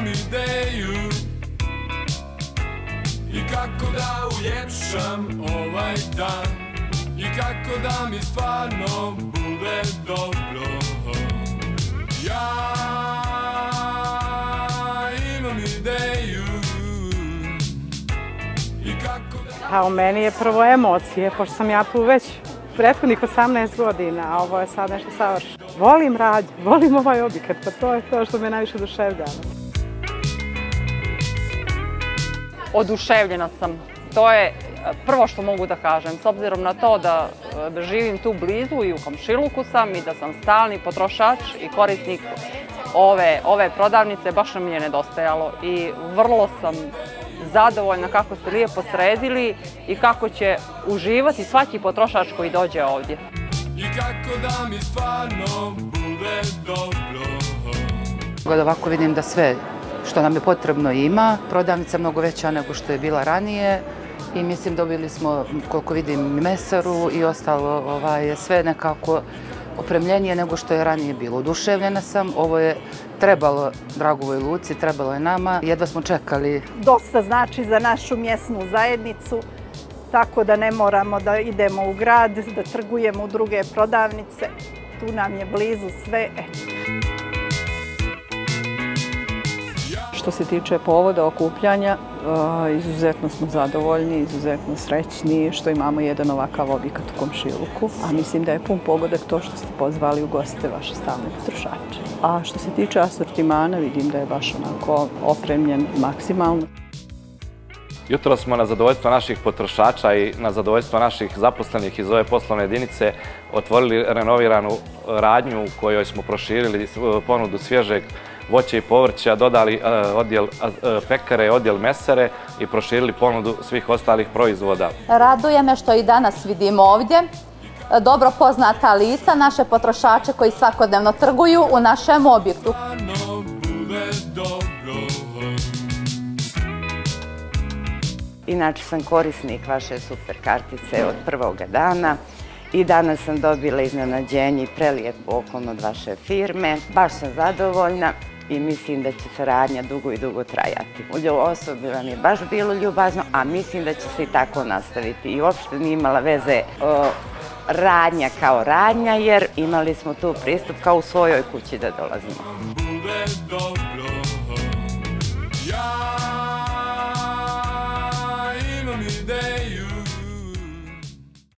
imam ideju i kako da uljepšam ovaj dan i kako da mi stvarno bude dobro. Ja imam ideju i kako da... A u meni je prvo emocije, pošto sam ja tu već prethodnih 18 godina, a ovo je sad nešto savršeno. Volim rad, volim ovaj objekat, pa to je to što me najviše oduševljava. Oduševljena sam. To je prvo što mogu da kažem, s obzirom na to da živim tu blizu i u komšiluku sam i da sam stalni potrošač i korisnik ove prodavnice, baš nam je nedostajalo i vrlo sam zadovoljna kako ste lijepo sredili i kako će uživati svaki potrošač koji dođe ovdje. I kako da mi stvarno bude dobro. Ovako vidim da sve što nam je potrebno ima. Prodavnica je mnogo veća nego što je bila ranije i mislim dobili smo, koliko vidim, mesaru i ostalo sve nekako opremljenije nego što je ranije bilo. Oduševljena sam, ovo je trebalo Dragovoj Luci, trebalo je nama, jedva smo čekali. Dosta znači za našu mjesnu zajednicu, tako da ne moramo da idemo u grad, da trgujemo u druge prodavnice. Tu nam je blizu sve. Što se tiče povoda okupljanja, izuzetno smo zadovoljni, izuzetno srećni što imamo jedan ovakav objekat u komšiluku, a mislim da je pun pogodak to što ste pozvali u goste vaše stalne potrošače. A što se tiče asortimana, vidim da je baš onako opremljen maksimalno. Jutro smo na zadovoljstvo naših potrošača i na zadovoljstvo naših zaposlenih iz ove poslovne jedinice otvorili renoviranu radnju u kojoj smo proširili ponudu svježeg voća i povrća, dodali odjel pekare, odjel mesare i proširili ponudu svih ostalih proizvoda. Raduje me što i danas vidimo ovdje dobro poznata lica, naše potrošače koji svakodnevno trguju u našem objektu. Inače sam korisnik vaše super kartice od prvoga dana i danas sam dobila iznenađenje i prelijep poklon od vaše firme. Baš sam zadovoljna i mislim da će saradnja dugo i dugo trajati. Osobi vam je baš bilo ljubazno, a mislim da će se i tako nastaviti. I uopšte nije imala veze radnja kao radnja, jer imali smo tu pristup kao u svojoj kući da dolazimo.